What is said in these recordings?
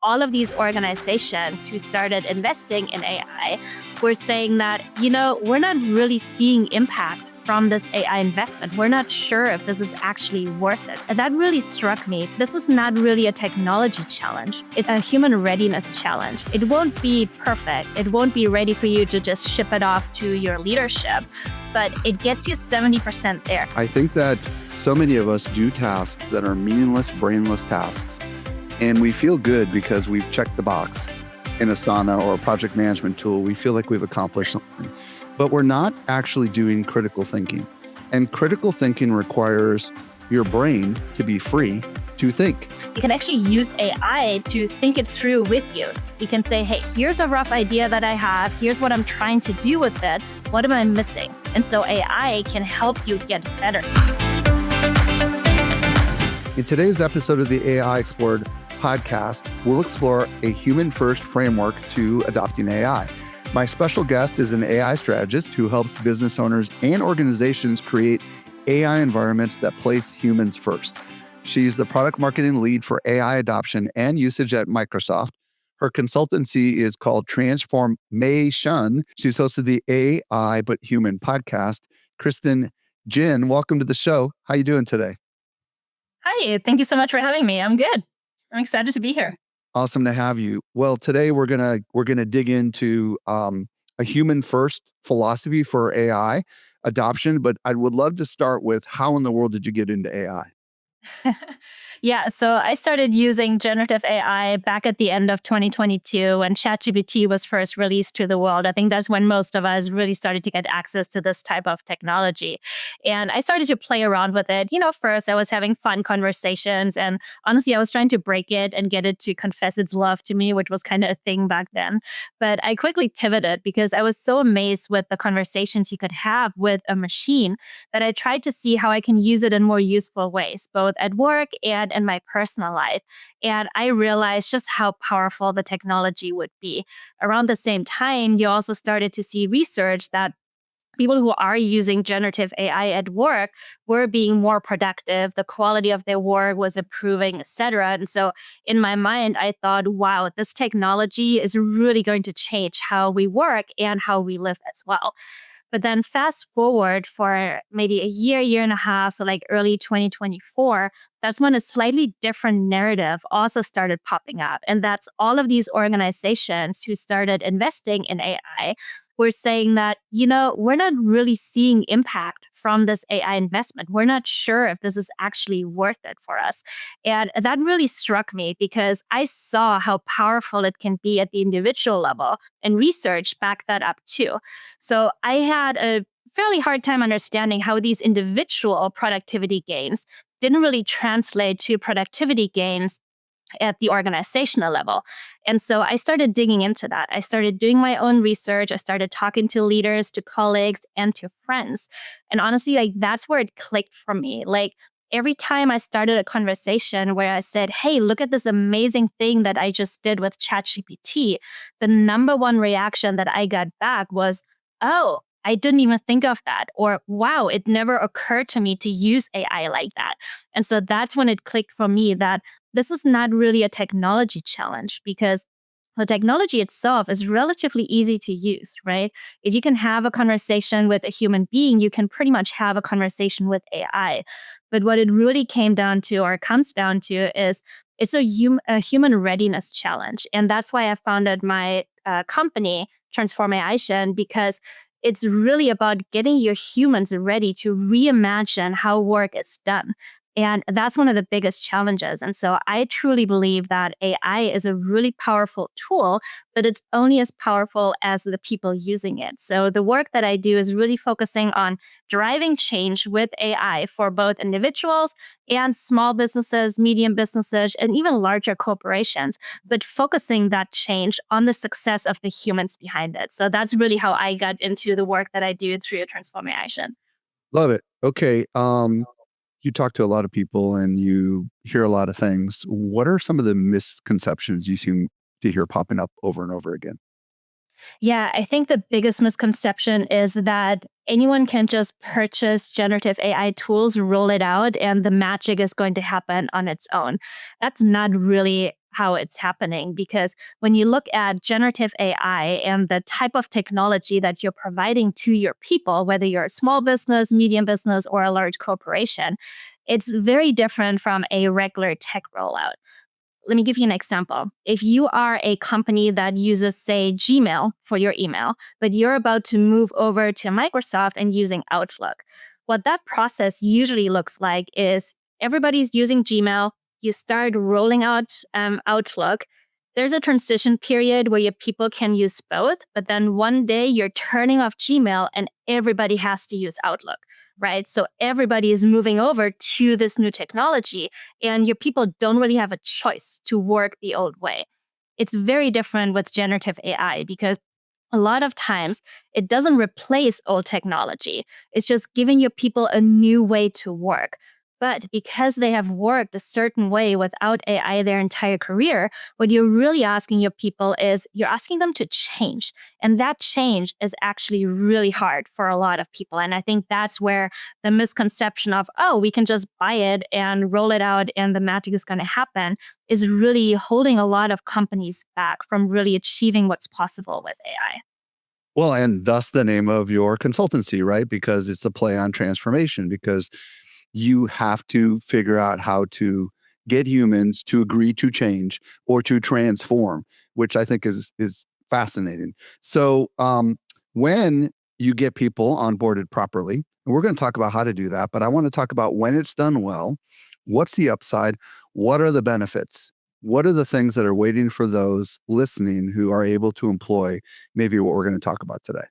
all of these organizations who started investing in AI were saying that, we're not really seeing impact from this AI investment. We're not sure if this is actually worth it. And that really struck me. This is not really a technology challenge. It's a human readiness challenge. It won't be perfect. It won't be ready for you to just ship it off to your leadership, but it gets you 70% there. I think that so many of us do tasks that are meaningless, brainless tasks, and we feel good because we've checked the box in Asana or a project management tool. We feel like we've accomplished something. But we're not actually doing critical thinking. And critical thinking requires your brain to be free to think. You can actually use AI to think it through with you. You can say, hey, here's a rough idea that I have. Here's what I'm trying to do with it. What am I missing? And so AI can help you get better. In today's episode of the AI Explored podcast, we'll explore a human-first framework to adopting AI. My special guest is an AI strategist who helps business owners and organizations create AI environments that place humans first. She's the product marketing lead for AI adoption and usage at Microsoft. Her consultancy is called Transformation. She's hosted the AI But Human podcast. Kristin, Ginn, welcome to the show. How you doing today? Hi, thank you so much for having me. I'm good. I'm excited to be here. Awesome to have you. Well, today we're gonna dig into a human first philosophy for AI adoption, but I would love to start with how in the world did you get into AI? Yeah, so I started using generative AI back at the end of 2022 when ChatGPT was first released to the world. I think that's when most of us really started to get access to this type of technology. And I started to play around with it. First I was having fun conversations, and honestly, I was trying to break it and get it to confess its love to me, which was kind of a thing back then. But I quickly pivoted because I was so amazed with the conversations you could have with a machine that I tried to see how I can use it in more useful ways, both at work and in my personal life. And I realized just how powerful the technology would be. Around the same time, you also started to see research that people who are using generative AI at work were being more productive. The quality of their work was improving, etc. And so in my mind, I thought, wow, this technology is really going to change how we work and how we live as well. But then fast forward for maybe a year and a half, so like early 2024, that's when a slightly different narrative also started popping up. And that's all of these organizations who started investing in AI were saying that, we're not really seeing impact from this AI investment. We're not sure if this is actually worth it for us. And that really struck me because I saw how powerful it can be at the individual level, and research backed that up too. So I had a fairly hard time understanding how these individual productivity gains didn't really translate to productivity gains at the organizational level. And so I started digging into that. I started doing my own research. I started talking to leaders, to colleagues, and to friends. And honestly, that's where it clicked for me. Every time I started a conversation where I said, hey, look at this amazing thing that I just did with ChatGPT, the number one reaction that I got back was, oh, I didn't even think of that. Or, wow, it never occurred to me to use AI like that. And so that's when it clicked for me that this is not really a technology challenge, because the technology itself is relatively easy to use, right? If you can have a conversation with a human being, you can pretty much have a conversation with AI. But what it really came down to, or comes down to, is it's a human readiness challenge. And that's why I founded my company, Transformation, because it's really about getting your humans ready to reimagine how work is done. And that's one of the biggest challenges. And so I truly believe that AI is a really powerful tool, but it's only as powerful as the people using it. So the work that I do is really focusing on driving change with AI for both individuals and small businesses, medium businesses, and even larger corporations, but focusing that change on the success of the humans behind it. So that's really how I got into the work that I do through Transformation. Love it. Okay. You talk to a lot of people and you hear a lot of things. What are some of the misconceptions you seem to hear popping up over and over again? Yeah, I think the biggest misconception is that anyone can just purchase generative AI tools, roll it out, and the magic is going to happen on its own. That's not really how it's happening. Because when you look at generative AI and the type of technology that you're providing to your people, whether you're a small business, medium business, or a large corporation, it's very different from a regular tech rollout. Let me give you an example. If you are a company that uses, say, Gmail for your email, but you're about to move over to Microsoft and using Outlook, what that process usually looks like is everybody's using Gmail. You start rolling out Outlook. There's a transition period where your people can use both, but then one day you're turning off Gmail and everybody has to use Outlook, right? So everybody is moving over to this new technology, and your people don't really have a choice to work the old way. It's very different with generative AI because a lot of times it doesn't replace old technology. It's just giving your people a new way to work. But because they have worked a certain way without AI their entire career, what you're really asking your people is you're asking them to change. And that change is actually really hard for a lot of people. And I think that's where the misconception of, oh, we can just buy it and roll it out and the magic is going to happen is really holding a lot of companies back from really achieving what's possible with AI. Well, and thus the name of your consultancy, right? Because it's a play on transformation, because you have to figure out how to get humans to agree to change or to transform, which I think is fascinating. So when you get people onboarded properly, and we're going to talk about how to do that, but I want to talk about when it's done well, what's the upside, what are the benefits? What are the things that are waiting for those listening who are able to employ maybe what we're going to talk about today?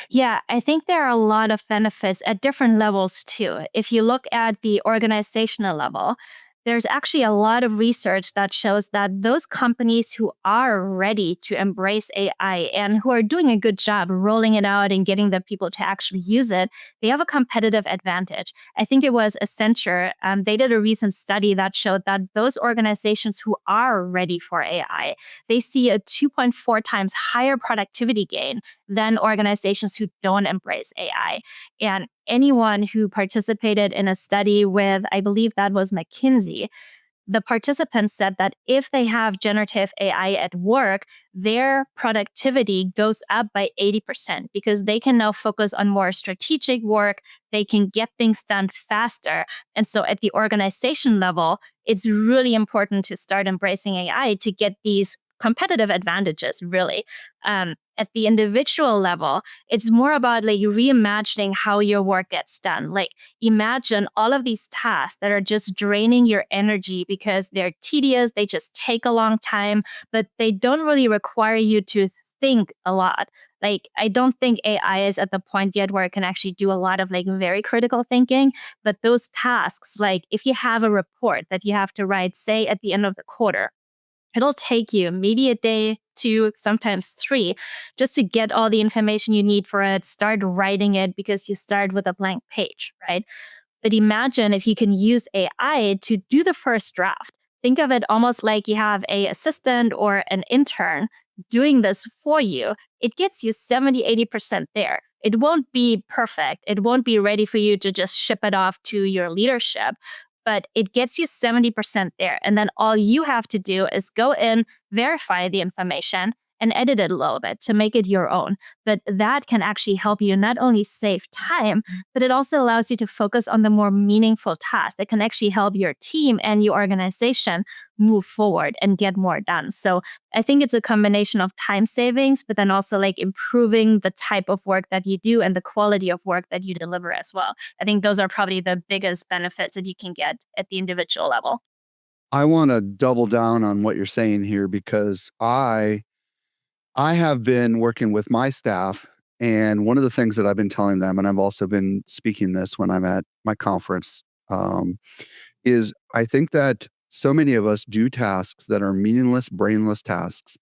Yeah, I think there are a lot of benefits at different levels too. If you look at the organizational level, there's actually a lot of research that shows that those companies who are ready to embrace AI and who are doing a good job rolling it out and getting the people to actually use it, they have a competitive advantage. I think it was Accenture. They did a recent study that showed that those organizations who are ready for AI, they see a 2.4 times higher productivity gain than organizations who don't embrace AI. And anyone who participated in a study with, I believe that was McKinsey, the participants said that if they have generative AI at work, their productivity goes up by 80% because they can now focus on more strategic work. They can get things done faster. And so at the organization level, it's really important to start embracing AI to get these competitive advantages, really. At the individual level, it's more about like reimagining how your work gets done. Like imagine all of these tasks that are just draining your energy because they're tedious, they just take a long time, but they don't really require you to think a lot. Like I don't think AI is at the point yet where it can actually do a lot of like very critical thinking, but those tasks, like if you have a report that you have to write, say at the end of the quarter, it'll take you maybe a day, two, sometimes three, just to get all the information you need for it, start writing it because you start with a blank page, right? But imagine if you can use AI to do the first draft. Think of it almost like you have an assistant or an intern doing this for you. It gets you 70, 80% there. It won't be perfect. It won't be ready for you to just ship it off to your leadership, but it gets you 70% there. And then all you have to do is go in, verify the information, and edit it a little bit to make it your own. But that can actually help you not only save time, but it also allows you to focus on the more meaningful tasks that can actually help your team and your organization move forward and get more done. So I think it's a combination of time savings, but then also like improving the type of work that you do and the quality of work that you deliver as well. I think those are probably the biggest benefits that you can get at the individual level. I want to double down on what you're saying here because I have been working with my staff, and one of the things that I've been telling them, and I've also been speaking this when I'm at my conference, is I think that so many of us do tasks that are meaningless, brainless tasks,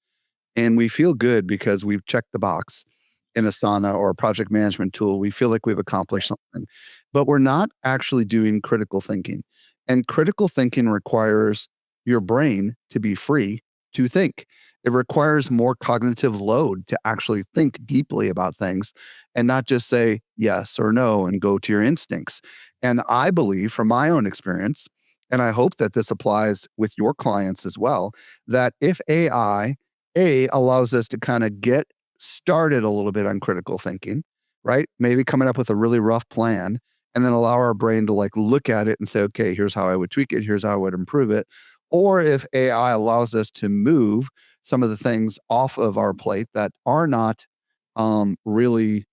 and we feel good because we've checked the box in Asana or a project management tool. We feel like we've accomplished something, but we're not actually doing critical thinking. And critical thinking requires your brain to be free to think. It requires more cognitive load to actually think deeply about things and not just say yes or no and go to your instincts. And I believe from my own experience, and I hope that this applies with your clients as well, that if AI, allows us to kind of get started a little bit on critical thinking, right? Maybe coming up with a really rough plan and then allow our brain to like look at it and say, okay, here's how I would tweak it, here's how I would improve it. Or if AI allows us to move some of the things off of our plate that are not really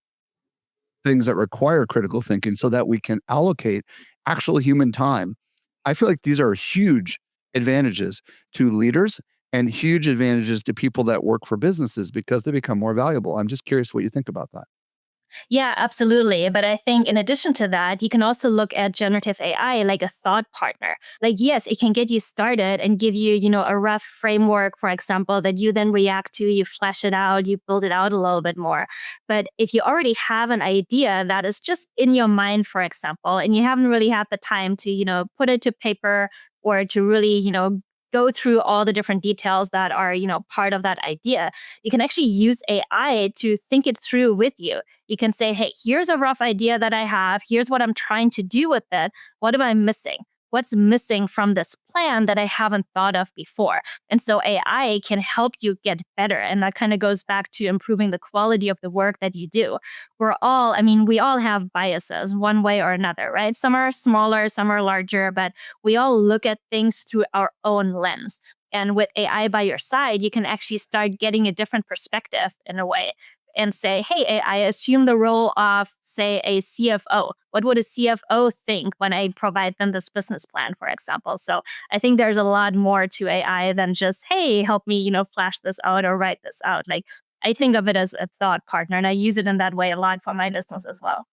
things that require critical thinking so that we can allocate actual human time. I feel like these are huge advantages to leaders and huge advantages to people that work for businesses because they become more valuable. I'm just curious what you think about that. Yeah, absolutely. But I think in addition to that, you can also look at generative AI like a thought partner. Like, yes, it can get you started and give you, a rough framework, for example, that you then react to, you flesh it out, you build it out a little bit more. But if you already have an idea that is just in your mind, for example, and you haven't really had the time to, put it to paper or to really, go through all the different details that are, part of that idea, you can actually use AI to think it through with you. You can say, hey, here's a rough idea that I have. Here's what I'm trying to do with it. What am I missing? What's missing from this plan that I haven't thought of before? And so AI can help you get better. And that kind of goes back to improving the quality of the work that you do. We all have biases one way or another, right? Some are smaller, some are larger, but we all look at things through our own lens. And with AI by your side, you can actually start getting a different perspective in a way and say, hey, AI, assume the role of, say, a CFO. What would a CFO think when I provide them this business plan, for example? So I think there's a lot more to AI than just, hey, help me, flash this out or write this out. Like, I think of it as a thought partner, and I use it in that way a lot for my business as well.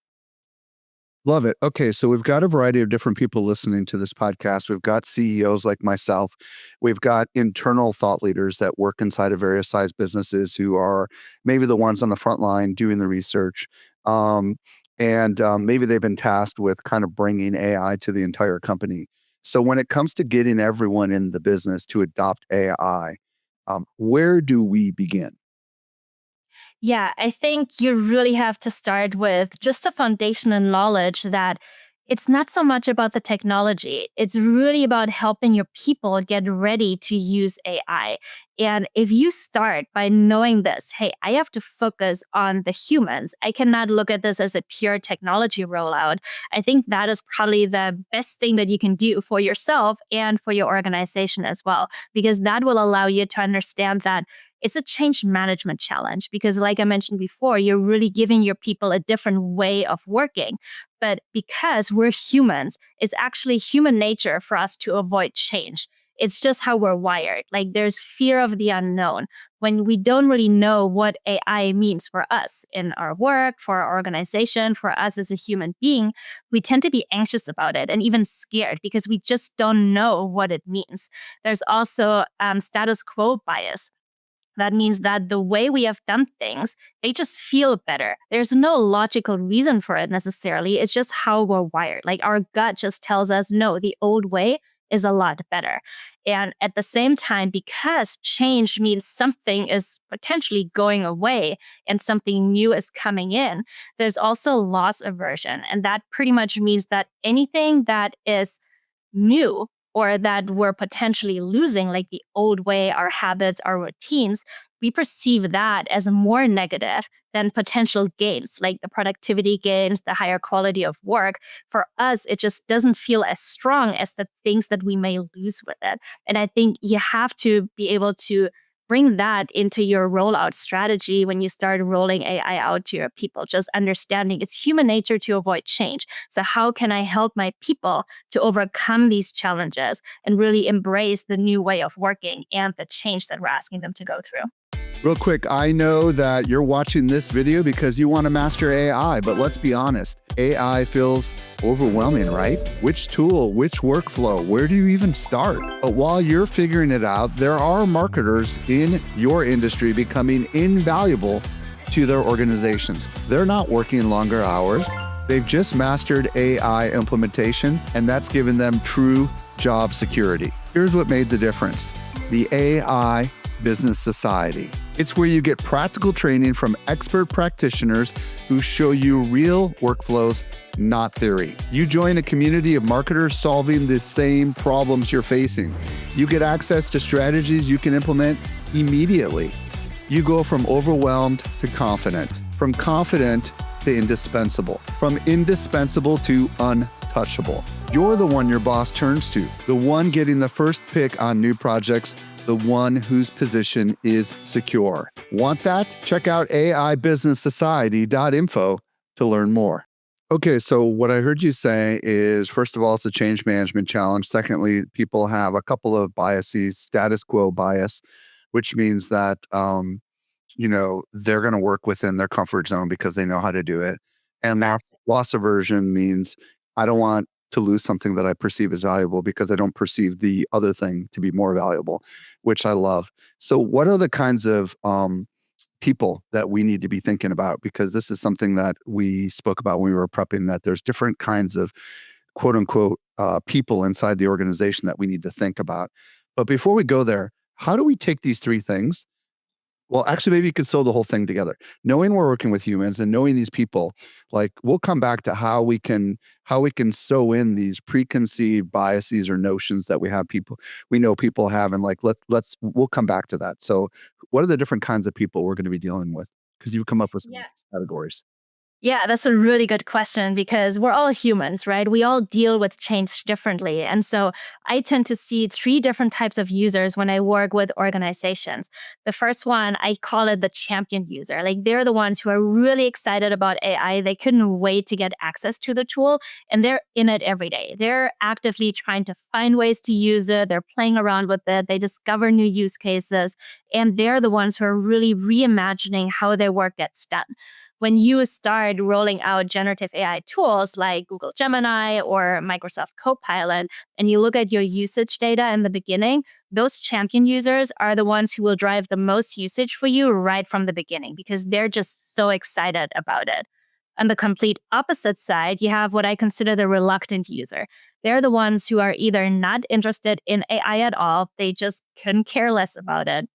Love it. Okay, so we've got a variety of different people listening to this podcast. We've got CEOs like myself. We've got internal thought leaders that work inside of various size businesses who are maybe the ones on the front line doing the research. And maybe they've been tasked with kind of bringing AI to the entire company. So when it comes to getting everyone in the business to adopt AI, where do we begin? Yeah, I think you really have to start with just a foundation and knowledge that it's not so much about the technology. It's really about helping your people get ready to use AI. And if you start by knowing this, hey, I have to focus on the humans. I cannot look at this as a pure technology rollout. I think that is probably the best thing that you can do for yourself and for your organization as well, because that will allow you to understand that it's a change management challenge because, like I mentioned before, you're really giving your people a different way of working. But because we're humans, it's actually human nature for us to avoid change. It's just how we're wired. Like there's fear of the unknown. When we don't really know what AI means for us in our work, for our organization, for us as a human being, we tend to be anxious about it and even scared because we just don't know what it means. There's also status quo bias. That means that the way we have done things, they just feel better. There's no logical reason for it necessarily. It's just how we're wired. Like our gut just tells us, no, the old way is a lot better. And at the same time, because change means something is potentially going away and something new is coming in, there's also loss aversion. And that pretty much means that anything that is new or that we're potentially losing, like the old way, our habits, our routines, we perceive that as more negative than potential gains, like the productivity gains, the higher quality of work. For us, it just doesn't feel as strong as the things that we may lose with it. And I think you have to be able to bring that into your rollout strategy when you start rolling AI out to your people, just understanding it's human nature to avoid change. So how can I help my people to overcome these challenges and really embrace the new way of working and the change that we're asking them to go through? Real quick, I know that you're watching this video because you want to master AI, but let's be honest, AI feels overwhelming, right? Which tool, which workflow, where do you even start? But while you're figuring it out, there are marketers in your industry becoming invaluable to their organizations. They're not working longer hours. They've just mastered AI implementation, and that's given them true job security. Here's what made the difference: the AI Business Society. It's where you get practical training from expert practitioners who show you real workflows, not theory. You join a community of marketers solving the same problems you're facing. You get access to strategies you can implement immediately. You go from overwhelmed to confident, from confident to indispensable, from indispensable to untouchable. You're the one your boss turns to, the one getting the first pick on new projects, the one whose position is secure. Want that? Check out aibusinesssociety.info to learn more. Okay, so what I heard you say is, first of all, it's a change management challenge. Secondly, people have a couple of biases, status quo bias, which means that they're going to work within their comfort zone because they know how to do it. And loss aversion means I don't want to lose something that I perceive as valuable because I don't perceive the other thing to be more valuable, which I love. So what are the kinds of people that we need to be thinking about? Because this is something that we spoke about when we were prepping, that there's different kinds of quote unquote people inside the organization that we need to think about. But before we go there, how do we take these three things? Well, actually, maybe you could sew the whole thing together. Knowing we're working with humans and knowing these people, like we'll come back to how we can sew in these preconceived biases or notions that we know people have, and like we'll come back to that. So, what are the different kinds of people we're going to be dealing with? Because you've come up with some categories. Yeah, that's a really good question because we're all humans, right? We all deal with change differently. And so I tend to see three different types of users when I work with organizations. The first one, I call it the champion user. Like they're the ones who are really excited about AI. They couldn't wait to get access to the tool and they're in it every day. They're actively trying to find ways to use it. They're playing around with it. They discover new use cases. And they're the ones who are really reimagining how their work gets done. When you start rolling out generative AI tools like Google Gemini or Microsoft Copilot, and you look at your usage data in the beginning, those champion users are the ones who will drive the most usage for you right from the beginning because they're just so excited about it. On the complete opposite side, you have what I consider the reluctant user. They're the ones who are either not interested in AI at all, they just couldn't care less about it,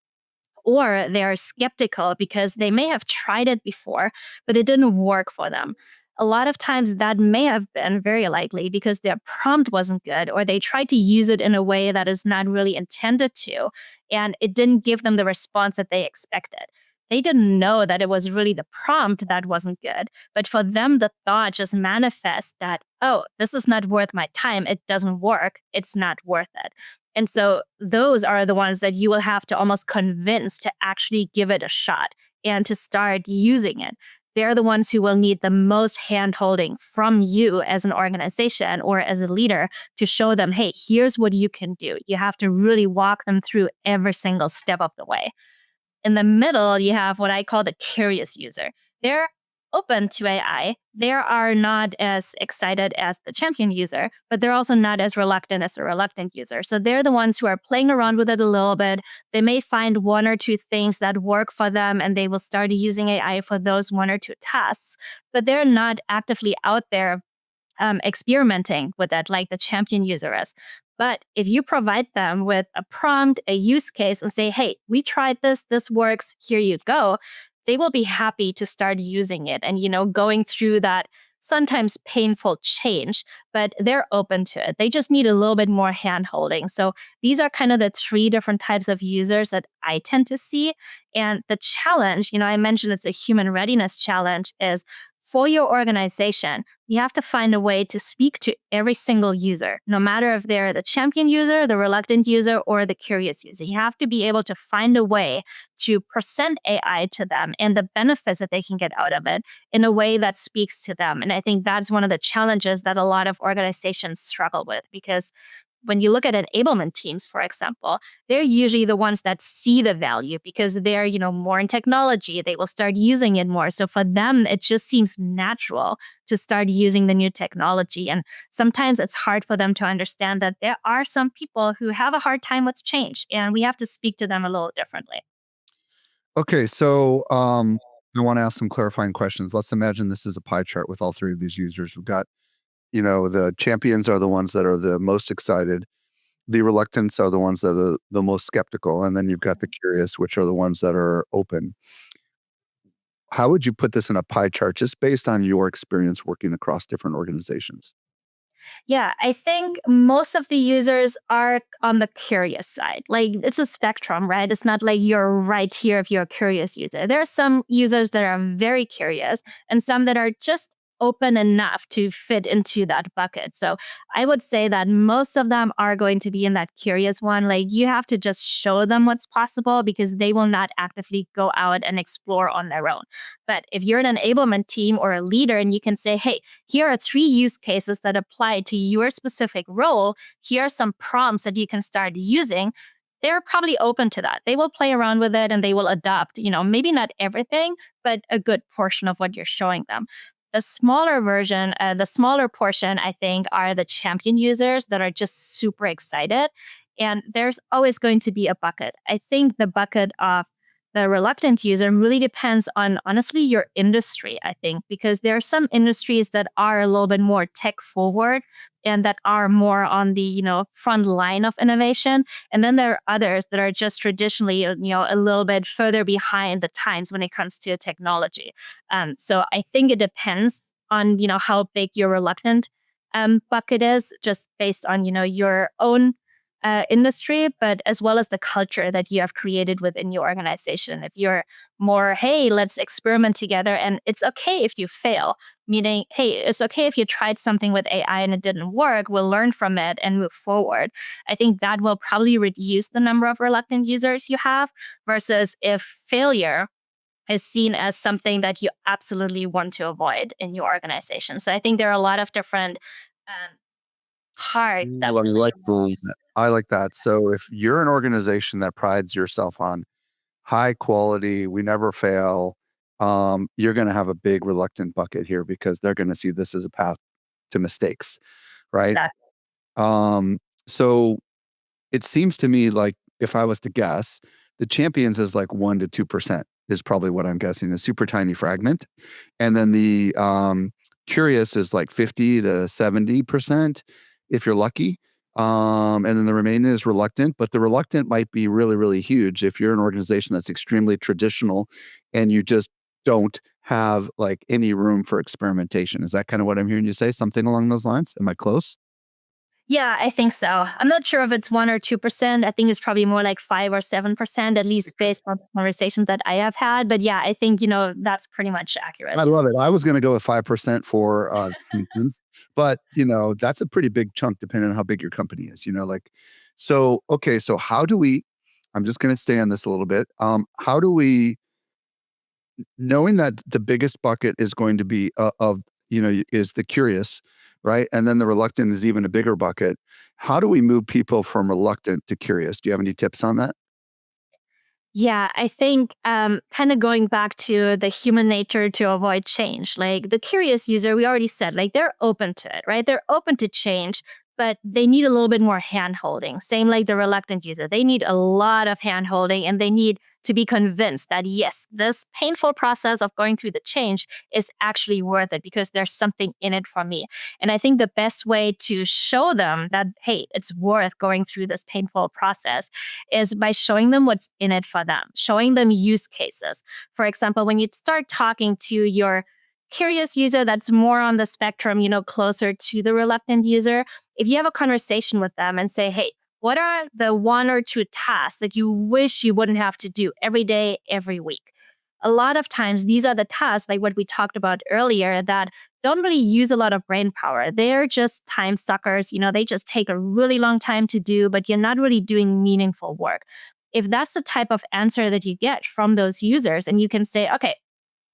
or they're skeptical because they may have tried it before, but it didn't work for them. A lot of times that may have been very likely because their prompt wasn't good or they tried to use it in a way that is not really intended to, and it didn't give them the response that they expected. They didn't know that it was really the prompt that wasn't good, but for them, the thought just manifests that, oh, this is not worth my time. It doesn't work. It's not worth it. And so those are the ones that you will have to almost convince to actually give it a shot and to start using it. They're the ones who will need the most hand-holding from you as an organization or as a leader to show them, hey, here's what you can do. You have to really walk them through every single step of the way. In the middle, you have what I call the curious user. They're open to AI. They are not as excited as the champion user, but they're also not as reluctant as a reluctant user. So they're the ones who are playing around with it a little bit. They may find one or two things that work for them and they will start using AI for those one or two tasks, but they're not actively out there experimenting with it like the champion user is. But if you provide them with a prompt, a use case, and say, hey, we tried this, this works, here you go, they will be happy to start using it and, going through that sometimes painful change, but they're open to it. They just need a little bit more hand holding. So these are kind of the three different types of users that I tend to see. And the challenge, I mentioned it's a human readiness challenge, is for your organization, you have to find a way to speak to every single user, no matter if they're the champion user, the reluctant user, or the curious user. You have to be able to find a way to present AI to them and the benefits that they can get out of it in a way that speaks to them. And I think that's one of the challenges that a lot of organizations struggle with, because when you look at enablement teams, for example, they're usually the ones that see the value because they're, more in technology. They will start using it more. So for them, it just seems natural to start using the new technology. And sometimes it's hard for them to understand that there are some people who have a hard time with change, and we have to speak to them a little differently. Okay, so I want to ask some clarifying questions. Let's imagine this is a pie chart with all three of these users. We've got, the champions are the ones that are the most excited. the reluctants are the ones that are the most skeptical, and then you've got the curious, which are the ones that are open. How would you put this in a pie chart, just based on your experience working across different organizations? Yeah, I think most of the users are on the curious side. Like it's a spectrum, right? It's not like you're right here if you're a curious user. There are some users that are very curious and some that are just open enough to fit into that bucket. So I would say that most of them are going to be in that curious one. Like you have to just show them what's possible because they will not actively go out and explore on their own. But if you're an enablement team or a leader and you can say, hey, here are 3 use cases that apply to your specific role. Here are some prompts that you can start using. They're probably open to that. They will play around with it and they will adopt, maybe not everything, but a good portion of what you're showing them. The smaller portion, I think, are the champion users that are just super excited. And there's always going to be a bucket. I think the bucket of the reluctant user really depends on, honestly, your industry, I think, because there are some industries that are a little bit more tech forward and that are more on the, front line of innovation. And then there are others that are just traditionally, a little bit further behind the times when it comes to technology. So I think it depends on, how big your reluctant bucket is, just based on, your own industry, but as well as the culture that you have created within your organization. If you're more, hey, let's experiment together, and it's okay if you fail, meaning, hey, it's okay if you tried something with AI and it didn't work, we'll learn from it and move forward. I think that will probably reduce the number of reluctant users you have versus if failure is seen as something that you absolutely want to avoid in your organization. So I think there are a lot of different um, parts that Ooh, will play a role. I like that. So if you're an organization that prides yourself on high quality, we never fail, you're going to have a big reluctant bucket here because they're going to see this as a path to mistakes, right? Exactly. Um, so it seems to me like, if I was to guess, the champions is like 1 to 2% is probably what I'm guessing, a super tiny fragment. And then the curious is like 50 to 70% if you're lucky. And then the remaining is reluctant, but the reluctant might be really, really huge if you're an organization that's extremely traditional and you just don't have like any room for experimentation. Is that kind of what I'm hearing you say? Something along those lines? Am I close? Yeah, I think so. I'm not sure if it's 1 or 2%. I think it's probably more like 5 or 7%, at least based on the conversations that I have had. But yeah, I think, that's pretty much accurate. I love it. I was going to go with 5% for Jenkins, but that's a pretty big chunk depending on how big your company is. Like, so okay, so how do we? I'm just going to stay on this a little bit. How do we, knowing that the biggest bucket is going to be of is the curious, right, and then the reluctant is even a bigger bucket. How do we move people from reluctant to curious? Do you have any tips on that? Yeah, I think kind of going back to the human nature to avoid change. Like the curious user, we already said, like they're open to it, right? They're open to change, but they need a little bit more hand holding. Same like the reluctant user. They need a lot of hand holding and they need to be convinced that, yes, this painful process of going through the change is actually worth it because there's something in it for me. And I think the best way to show them that, hey, it's worth going through this painful process is by showing them what's in it for them, showing them use cases. For example, when you start talking to your curious user that's more on the spectrum, closer to the reluctant user, if you have a conversation with them and say, hey, what are the 1 or 2 tasks that you wish you wouldn't have to do every day, every week? A lot of times, these are the tasks, like what we talked about earlier, that don't really use a lot of brain power. They're just time suckers. They just take a really long time to do, but you're not really doing meaningful work. If that's the type of answer that you get from those users, and you can say, okay,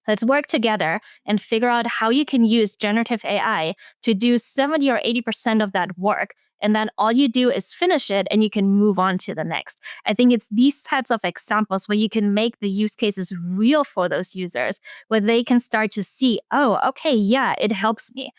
let's work together and figure out how you can use generative AI to do 70 or 80% of that work. And then all you do is finish it and you can move on to the next. I think it's these types of examples where you can make the use cases real for those users, where they can start to see, oh, okay, yeah, it helps me.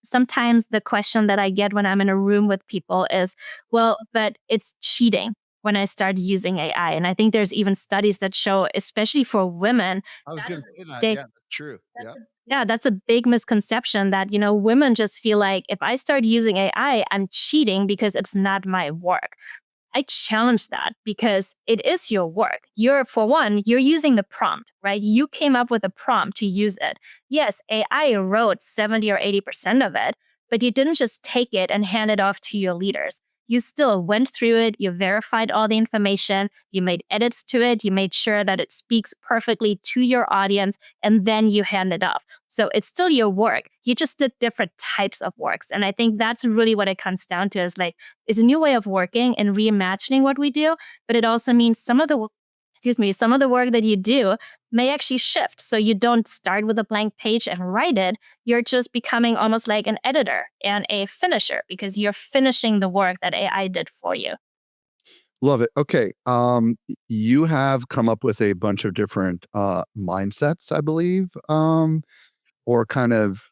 Sometimes the question that I get when I'm in a room with people is, well, but it's cheating. when I started using AI. And I think there's even studies that show, especially for women, I was that going is to say that. big. Yeah, that's true. Yeah. Yeah, that's a big misconception that, women just feel like if I start using AI, I'm cheating because it's not my work. I challenge that because it is your work. For one, you're using the prompt, right? You came up with a prompt to use it. Yes, AI wrote 70 or 80% of it, but you didn't just take it and hand it off to your leaders. You still went through it, you verified all the information, you made edits to it, you made sure that it speaks perfectly to your audience, and then you hand it off. So it's still your work. You just did different types of works. And I think that's really what it comes down to is like, it's a new way of working and reimagining what we do, but it also means some of the work that you do may actually shift. So you don't start with a blank page and write it. You're just becoming almost like an editor and a finisher because you're finishing the work that AI did for you. Love it. Okay. You have come up with a bunch of different mindsets, I believe, or kind of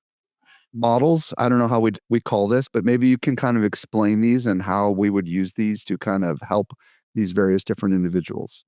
models. I don't know how we call this, but maybe you can kind of explain these and how we would use these to kind of help these various different individuals.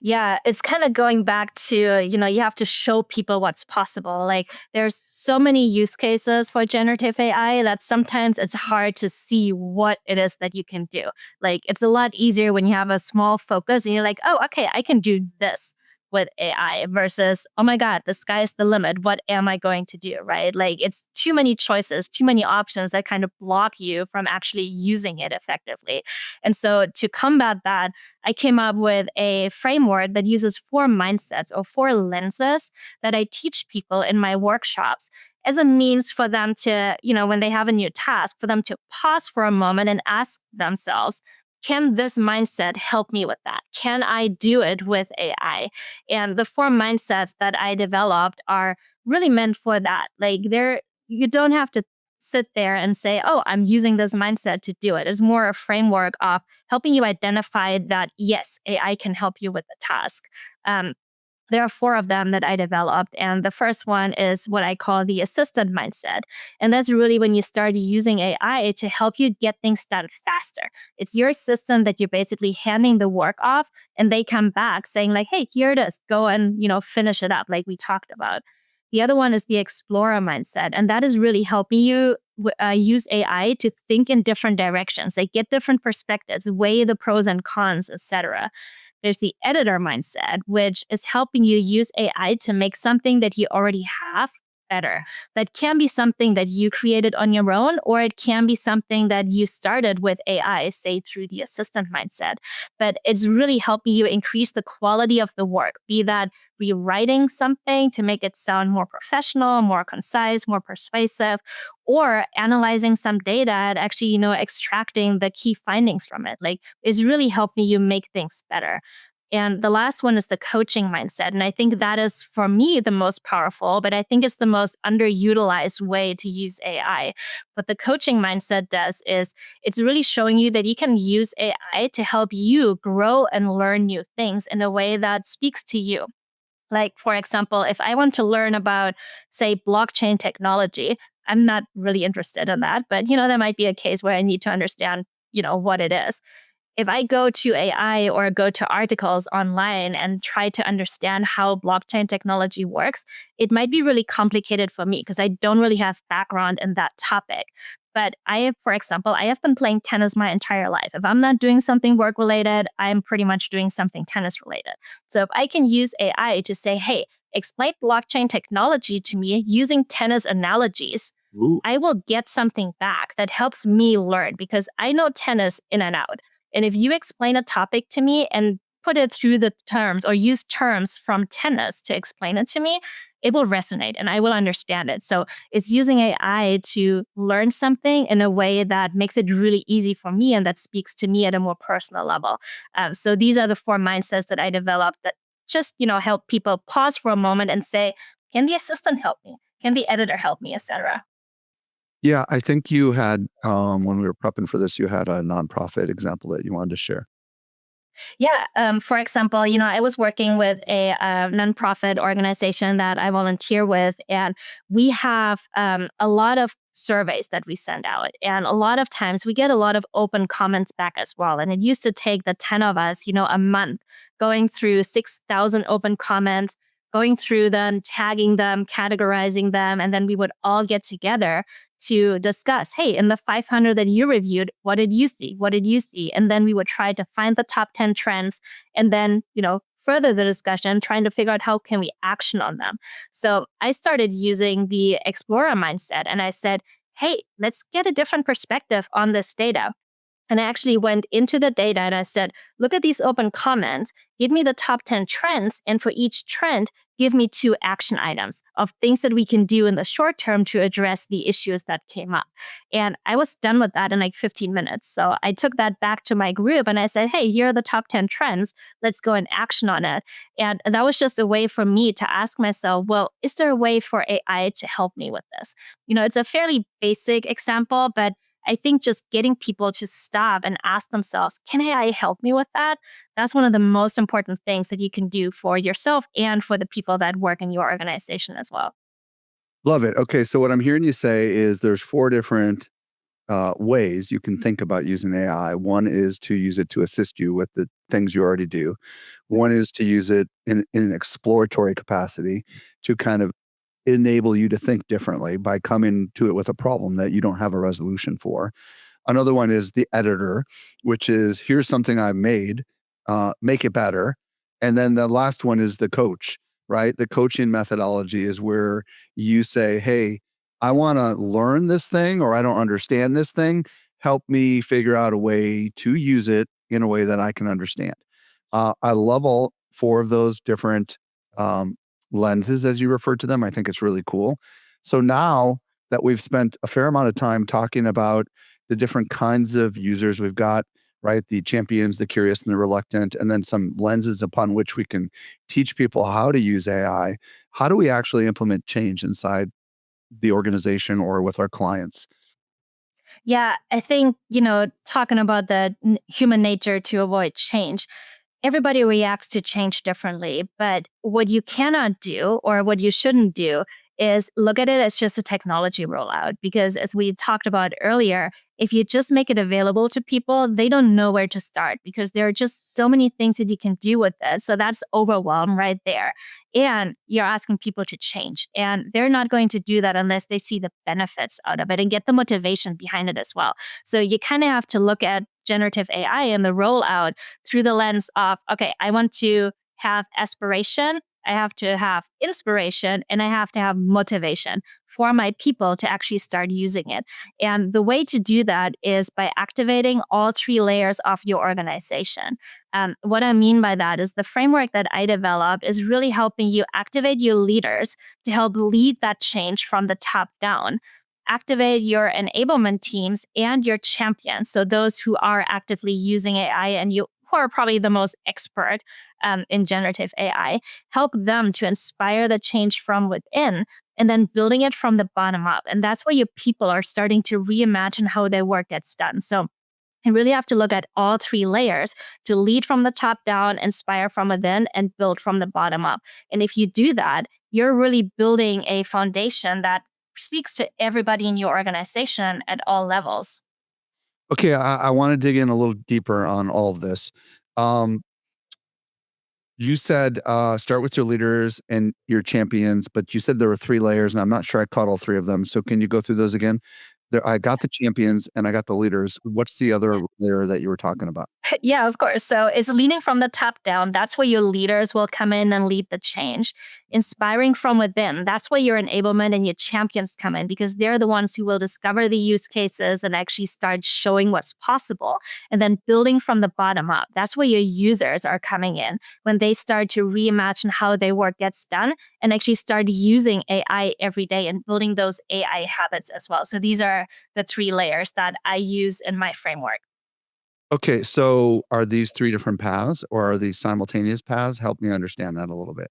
Yeah, it's kind of going back to, you have to show people what's possible. Like there's so many use cases for generative AI that sometimes it's hard to see what it is that you can do. Like it's a lot easier when you have a small focus and you're like, oh, okay, I can do this with AI versus, oh my God, the sky's the limit. What am I going to do? Right? Like it's too many choices, too many options that kind of block you from actually using it effectively. And so to combat that, I came up with a framework that uses 4 mindsets or 4 lenses that I teach people in my workshops as a means for them to, when they have a new task, for them to pause for a moment and ask themselves, can this mindset help me with that? Can I do it with AI? And the 4 mindsets that I developed are really meant for that. Like you don't have to sit there and say, oh, I'm using this mindset to do it. It's more a framework of helping you identify that, yes, AI can help you with the task. Um, there are 4 of them that I developed. And the first one is what I call the assistant mindset. And that's really when you start using AI to help you get things done faster. It's your assistant that you're basically handing the work off and they come back saying like, hey, here it is. Go and, finish it up like we talked about. The other one is the explorer mindset. And that is really helping you use AI to think in different directions, like get different perspectives, weigh the pros and cons, etc. There's the editor mindset, which is helping you use AI to make something that you already have better. That can be something that you created on your own, or it can be something that you started with AI, say through the assistant mindset. But it's really helping you increase the quality of the work, be that rewriting something to make it sound more professional, more concise, more persuasive, or analyzing some data and actually, extracting the key findings from it. Like it's really helping you make things better. And the last one is the coaching mindset. And I think that is, for me, the most powerful, but I think it's the most underutilized way to use AI. What the coaching mindset does is it's really showing you that you can use AI to help you grow and learn new things in a way that speaks to you. Like, for example, if I want to learn about, say, blockchain technology, I'm not really interested in that, but there might be a case where I need to understand, what it is. If I go to AI or go to articles online and try to understand how blockchain technology works, it might be really complicated for me because I don't really have background in that topic. But for example, I have been playing tennis my entire life. If I'm not doing something work related, I'm pretty much doing something tennis related. So if I can use AI to say, hey, explain blockchain technology to me using tennis analogies, Ooh. I will get something back that helps me learn because I know tennis in and out. And if you explain a topic to me and put it through the terms or use terms from tennis to explain it to me, it will resonate and I will understand it. So it's using AI to learn something in a way that makes it really easy for me and that speaks to me at a more personal level. So these are the 4 mindsets that I developed that just, help people pause for a moment and say, can the assistant help me? Can the editor help me, etc. Yeah, I think you had, when we were prepping for this, you had a nonprofit example that you wanted to share. Yeah. For example, I was working with a nonprofit organization that I volunteer with, and we have a lot of surveys that we send out. And a lot of times we get a lot of open comments back as well. And it used to take the 10 of us, a month going through 6,000 open comments, going through them, tagging them, categorizing them, and then we would all get together to discuss, hey, in the 500 that you reviewed, what did you see? What did you see? And then we would try to find the top 10 trends and then, further the discussion, trying to figure out how can we action on them. So I started using the explorer mindset and I said, hey, let's get a different perspective on this data. And I actually went into the data and I said, look at these open comments, give me the top 10 trends. And for each trend, give me 2 action items of things that we can do in the short term to address the issues that came up. And I was done with that in like 15 minutes. So I took that back to my group and I said, hey, here are the top 10 trends. Let's go and action on it. And that was just a way for me to ask myself, well, is there a way for AI to help me with this? It's a fairly basic example, but I think just getting people to stop and ask themselves, can AI help me with that? That's one of the most important things that you can do for yourself and for the people that work in your organization as well. Love it. Okay, so what I'm hearing you say is there's 4 different ways you can think about using AI. One is to use it to assist you with the things you already do. One is to use it in an exploratory capacity to kind of enable you to think differently by coming to it with a problem that you don't have a resolution for. Another one is the editor, which is here's something I made, make it better. And then the last one is the coach, right? The coaching methodology is where you say, hey, I want to learn this thing or I don't understand this thing. Help me figure out a way to use it in a way that I can understand. I love all 4 of those different lenses, as you referred to them. I think it's really cool. So now that we've spent a fair amount of time talking about the different kinds of users we've got, right? The champions, the curious, and the reluctant, and then some lenses upon which we can teach people how to use AI. How do we actually implement change inside the organization or with our clients? Yeah, I think, talking about the human nature to avoid change, everybody reacts to change differently. But what you cannot do or what you shouldn't do is look at it as just a technology rollout. Because as we talked about earlier, if you just make it available to people, they don't know where to start because there are just so many things that you can do with it. So that's overwhelm right there. And you're asking people to change. And they're not going to do that unless they see the benefits out of it and get the motivation behind it as well. So you kind of have to look at generative AI and the rollout through the lens of, okay, I want to have aspiration, I have to have inspiration, and I have to have motivation for my people to actually start using it. And the way to do that is by activating all 3 layers of your organization. What I mean by that is the framework that I developed is really helping you activate your leaders to help lead that change from the top down. Activate your enablement teams and your champions. So those who are actively using AI and you who are probably the most expert in generative AI, help them to inspire the change from within and then building it from the bottom up. And that's where your people are starting to reimagine how their work gets done. So you really have to look at all 3 layers to lead from the top down, inspire from within, and build from the bottom up. And if you do that, you're really building a foundation that speaks to everybody in your organization at all levels. Okay, I want to dig in a little deeper on all of this. Um, you said start with your leaders and your champions, but you said there were 3 layers, and I'm not sure I caught all 3 of them. So can you go through those again? There, I got the champions and I got the leaders. What's the other layer that you were talking about? Yeah, of course. So it's leading from the top down. That's where your leaders will come in and lead the change. Inspiring from within. That's where your enablement and your champions come in because they're the ones who will discover the use cases and actually start showing what's possible. And then building from the bottom up. That's where your users are coming in when they start to reimagine how their work gets done and actually start using AI every day and building those AI habits as well. So these are the 3 layers that I use in my framework. Okay, so are these 3 different paths or are these simultaneous paths? Help me understand that a little bit.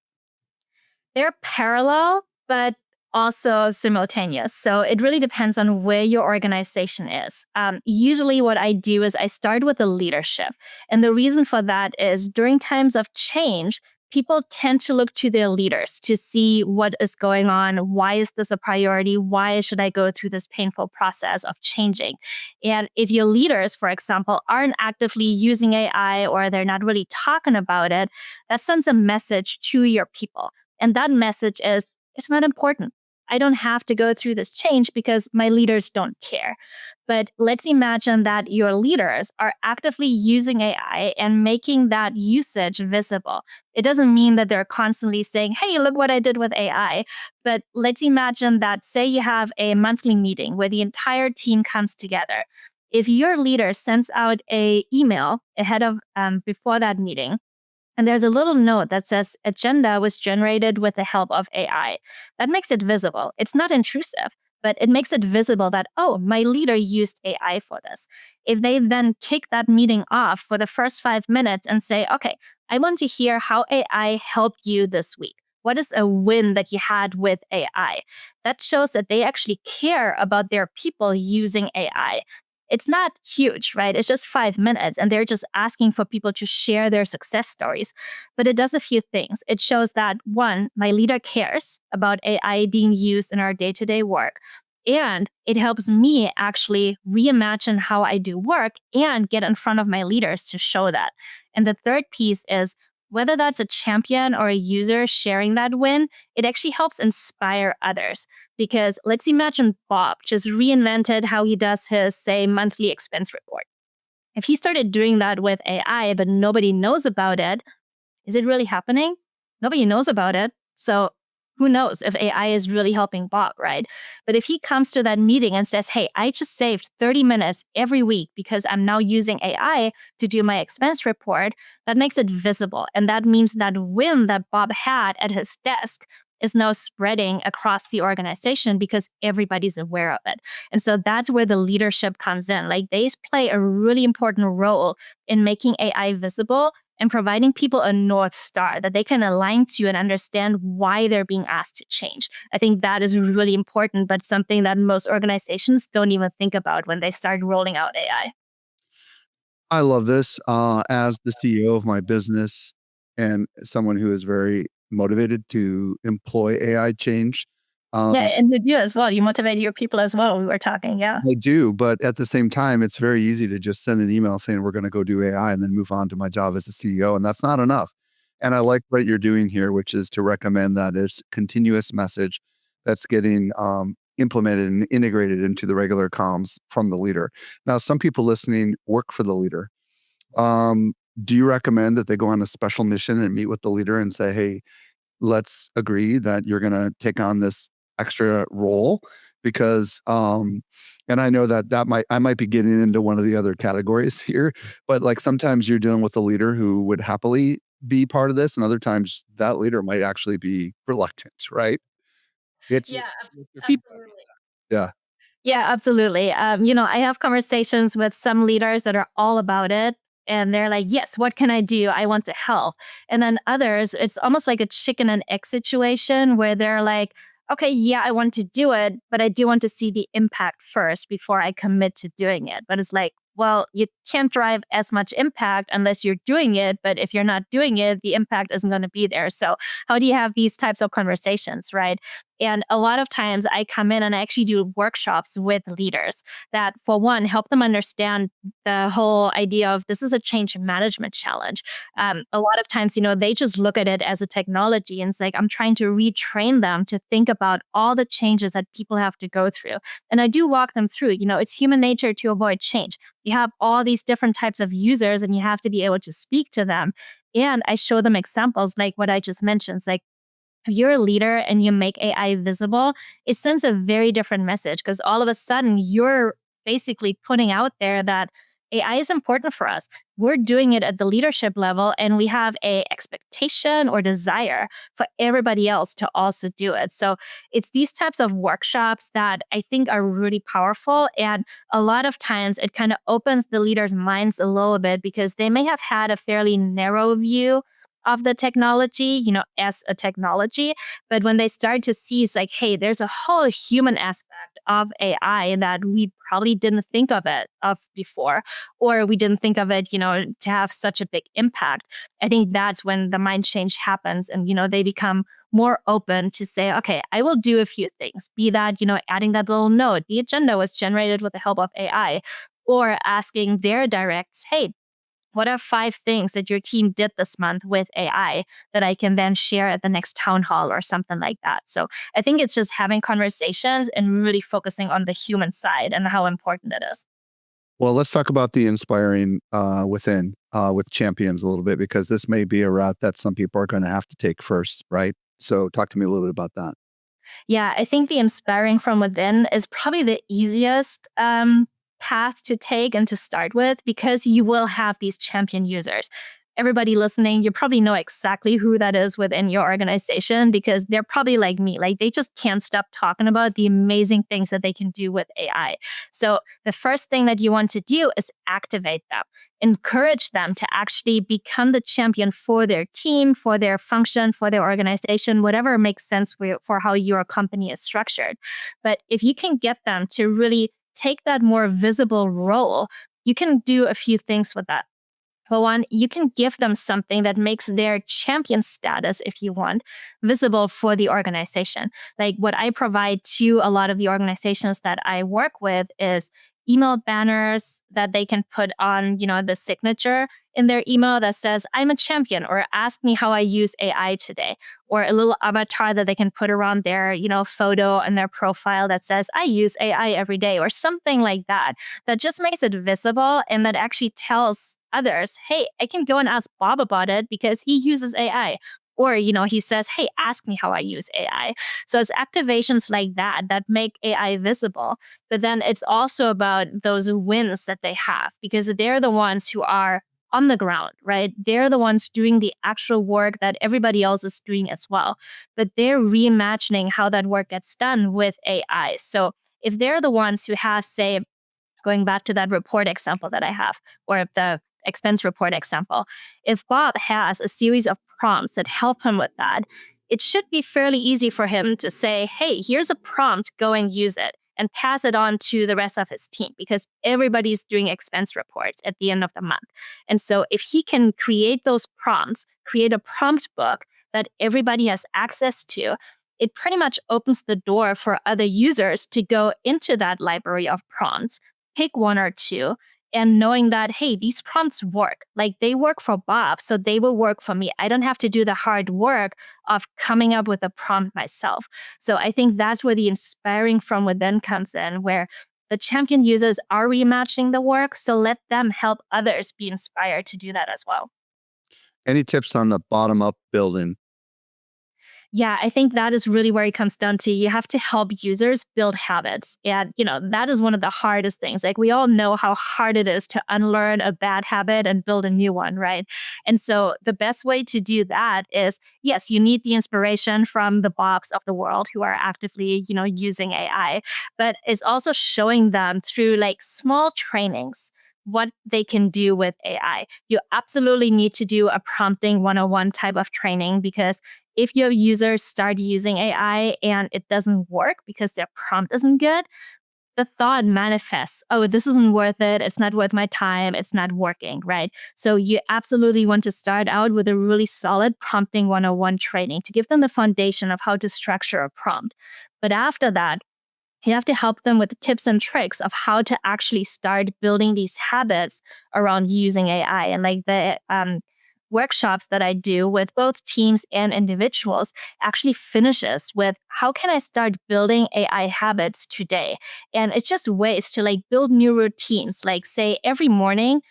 They're parallel, but also simultaneous. So it really depends on where your organization is. Usually, what I do is I start with the leadership. And the reason for that is during times of change, people tend to look to their leaders to see what is going on. Why is this a priority? Why should I go through this painful process of changing? And if your leaders, for example, aren't actively using AI or they're not really talking about it, that sends a message to your people. And that message is, it's not important. I don't have to go through this change because my leaders don't care. But let's imagine that your leaders are actively using AI and making that usage visible. It doesn't mean that they're constantly saying, hey, look what I did with AI. But let's imagine that, say, you have a monthly meeting where the entire team comes together. If your leader sends out a email ahead of before that meeting, and there's a little note that says agenda was generated with the help of AI. That makes it visible. It's not intrusive, but it makes it visible that, oh, my leader used AI for this. If they then kick that meeting off for the first 5 minutes and say, okay, I want to hear how AI helped you this week. What is a win that you had with AI? That shows that they actually care about their people using AI. It's not huge, right? It's just 5 minutes, and they're just asking for people to share their success stories. But it does a few things. It shows that, one, my leader cares about AI being used in our day to day work. And it helps me actually reimagine how I do work and get in front of my leaders to show that. And the third piece is, whether that's a champion or a user sharing that win, it actually helps inspire others. Because let's imagine Bob just reinvented how he does his, say, monthly expense report. If he started doing that with AI, but nobody knows about it, is it really happening? Nobody knows about it. So who knows if AI is really helping Bob, right? But if he comes to that meeting and says, hey, I just saved 30 minutes every week because I'm now using AI to do my expense report, that makes it visible. And that means that win that Bob had at his desk is now spreading across the organization because everybody's aware of it. And so that's where the leadership comes in. Like, they play a really important role in making AI visible and providing people a North Star that they can align to and understand why they're being asked to change. I think that is really important, but something that most organizations don't even think about when they start rolling out AI. I love this. As the CEO of my business and someone who is very motivated to employ AI change, Yeah, um, and with you as well. You motivate your people as well. We were talking, yeah. I do. But at the same time, it's very easy to just send an email saying we're going to go do AI and then move on to my job as a CEO. And that's not enough. And I like what you're doing here, which is to recommend that it's continuous message that's getting implemented and integrated into the regular comms from the leader. Now, some people listening work for the leader. Um, do you recommend that they go on a special mission and meet with the leader and say, hey, let's agree that you're going to take on this extra role? Because and I know that I might be getting into one of the other categories here, but like sometimes you're dealing with a leader who would happily be part of this, and other times that leader might actually be reluctant, right? It's Yeah, what's your feedback? absolutely. Yeah. Yeah, absolutely. I have conversations with some leaders that are all about it. And they're like, yes, what can I do? I want to help. And then others, it's almost like a chicken and egg situation where they're like, okay, yeah, I want to do it, but I do want to see the impact first before I commit to doing it. But it's like, well, you can't drive as much impact unless you're doing it. But if you're not doing it, the impact isn't going to be there. So, how do you have these types of conversations, right? And a lot of times I come in and I actually do workshops with leaders that, for one, help them understand the whole idea of this is a change management challenge. A lot of times, they just look at it as a technology, and it's like I'm trying to retrain them to think about all the changes that people have to go through. And I do walk them through, it's human nature to avoid change. You have all these different types of users and you have to be able to speak to them. And I show them examples like what I just mentioned. It's like, if you're a leader and you make AI visible, it sends a very different message because all of a sudden you're basically putting out there that AI is important for us. We're doing it at the leadership level, and we have a expectation or desire for everybody else to also do it. So it's these types of workshops that I think are really powerful. And a lot of times it kind of opens the leaders' minds a little bit because they may have had a fairly narrow view of the technology, as a technology. But when they start to see, it's like, hey, there's a whole human aspect of AI that we probably didn't think of before, or we didn't think of it, to have such a big impact. I think that's when the mind change happens, and they become more open to say, okay, I will do a few things. Be that, adding that little note, the agenda was generated with the help of AI, or asking their directs, hey, what are 5 things that your team did this month with AI that I can then share at the next town hall or something like that? So I think it's just having conversations and really focusing on the human side and how important it is. Well, let's talk about the inspiring within with champions a little bit, because this may be a route that some people are going to have to take first, right? So talk to me a little bit about that. Yeah, I think the inspiring from within is probably the easiest path to take and to start with, because you will have these champion users. Everybody listening, you probably know exactly who that is within your organization, because they're probably like me. Like, they just can't stop talking about the amazing things that they can do with AI. So the first thing that you want to do is activate them, encourage them to actually become the champion for their team, for their function, for their organization, whatever makes sense for how your company is structured. But if you can get them to really take that more visible role, you can do a few things with that. For one, you can give them something that makes their champion status, if you want, visible for the organization. Like, what I provide to a lot of the organizations that I work with is email banners that they can put on, the signature in their email that says, I'm a champion, or ask me how I use AI today, or a little avatar that they can put around their, photo and their profile that says, I use AI every day, or something like that, that just makes it visible and that actually tells others, hey, I can go and ask Bob about it because he uses AI. Or, he says, hey, ask me how I use AI. So it's activations like that that make AI visible. But then it's also about those wins that they have, because they're the ones who are on the ground, right? They're the ones doing the actual work that everybody else is doing as well. But they're reimagining how that work gets done with AI. So if they're the ones who have, say, going back to that report example that I have, or the expense report example, if Bob has a series of prompts that help him with that, it should be fairly easy for him to say, hey, here's a prompt, go and use it, and pass it on to the rest of his team, because everybody's doing expense reports at the end of the month. And so if he can create those prompts, create a prompt book that everybody has access to, it pretty much opens the door for other users to go into that library of prompts, pick one or two, and knowing that, hey, these prompts work. Like, they work for Bob, so they will work for me. I don't have to do the hard work of coming up with a prompt myself. So I think that's where the inspiring from within comes in, where the champion users are reimagining the work. So let them help others be inspired to do that as well. Any tips on the bottom up building? Yeah, I think that is really where it comes down to. You have to help users build habits. And, that is one of the hardest things. Like, we all know how hard it is to unlearn a bad habit and build a new one, right? And so the best way to do that is, yes, you need the inspiration from the Bobs of the world who are actively, using AI, but it's also showing them through like small trainings what they can do with AI. You absolutely need to do a prompting 101 type of training, because if your users start using AI and it doesn't work because their prompt isn't good, the thought manifests, oh, this isn't worth it. It's not worth my time. It's not working, right? So you absolutely want to start out with a really solid prompting 101 training to give them the foundation of how to structure a prompt. But after that, you have to help them with tips and tricks of how to actually start building these habits around using AI. And like the workshops that I do with both teams and individuals actually finishes with, how can I start building AI habits today? And it's just ways to like build new routines. Like, say, every morning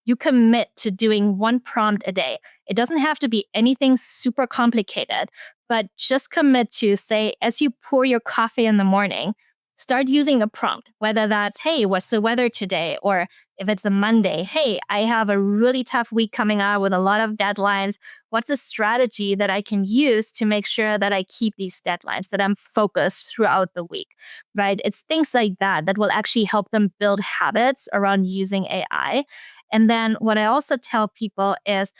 you commit to doing one prompt a day. It doesn't have to be anything super complicated, but just commit to, say, as you pour your coffee in the morning, start using a prompt, whether that's, hey, what's the weather today? Or if it's a Monday, hey, I have a really tough week coming up with a lot of deadlines. What's a strategy that I can use to make sure that I keep these deadlines, that I'm focused throughout the week, right? It's things like that that will actually help them build habits around using AI. And then what I also tell people is,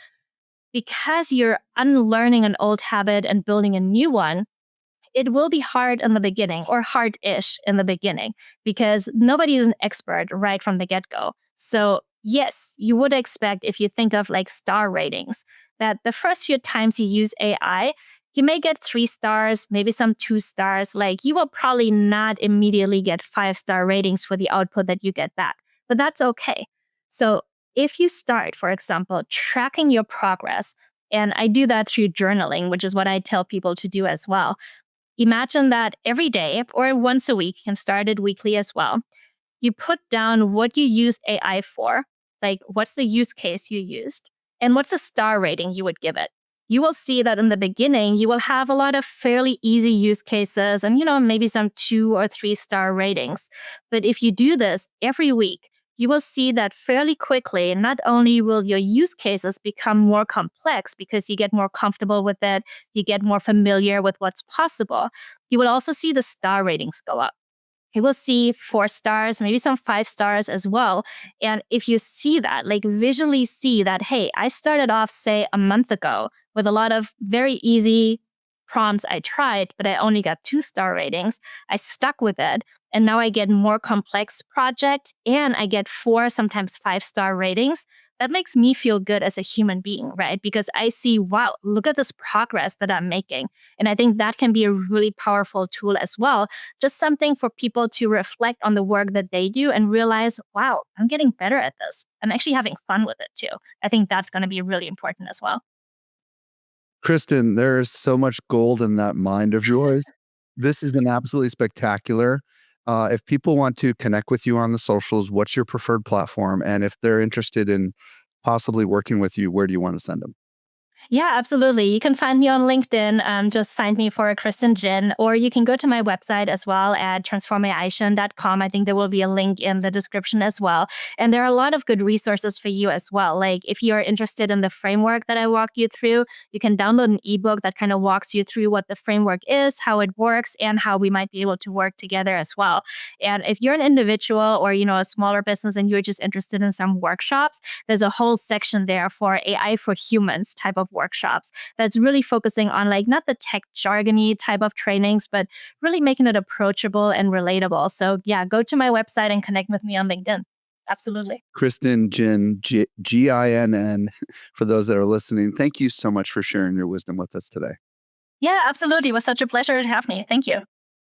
because you're unlearning an old habit and building a new one, it will be hard in the beginning or hard-ish in the beginning because nobody is an expert right from the get-go. So yes, you would expect if you think of like star ratings that the first few times you use AI, you may get 3 stars, maybe some 2 stars. Like you will probably not immediately get 5-star ratings for the output that you get back, but that's okay. So if you start, for example, tracking your progress, and I do that through journaling, which is what I tell people to do as well. Imagine that every day or once a week, you can start it weekly as well. You put down what you use AI for, like what's the use case you used, and what's a star rating you would give it. You will see that in the beginning, you will have a lot of fairly easy use cases and, maybe some 2 or 3 star ratings. But if you do this every week, you will see that fairly quickly, not only will your use cases become more complex because you get more comfortable with it, you get more familiar with what's possible, you will also see the star ratings go up. You will see 4 stars, maybe some 5 stars as well. And if you see that, like visually see that, hey, I started off, say, a month ago with a lot of very easy prompts I tried, but I only got 2 star ratings. I stuck with it. And now I get more complex projects and I get 4, sometimes 5 star ratings. That makes me feel good as a human being, right? Because I see, wow, look at this progress that I'm making. And I think that can be a really powerful tool as well, just something for people to reflect on the work that they do and realize, wow, I'm getting better at this. I'm actually having fun with it too. I think that's going to be really important as well. Kristin, there's so much gold in that mind of yours. This has been absolutely spectacular. If people want to connect with you on the socials, what's your preferred platform? And if they're interested in possibly working with you, where do you want to send them? Yeah, absolutely. You can find me on LinkedIn. Just find me for Kristin Ginn, or you can go to my website as well at transformation.com. I think there will be a link in the description as well. And there are a lot of good resources for you as well. Like if you're interested in the framework that I walked you through, you can download an ebook that kind of walks you through what the framework is, how it works, and how we might be able to work together as well. And if you're an individual or a smaller business and you're just interested in some workshops, there's a whole section there for AI for humans type of workshops that's really focusing on like not the tech jargony type of trainings, but really making it approachable and relatable. So yeah, go to my website and connect with me on LinkedIn. Absolutely. Kristin Ginn, Ginn, for those that are listening, thank you so much for sharing your wisdom with us today. Yeah, absolutely. It was such a pleasure to have me. Thank you.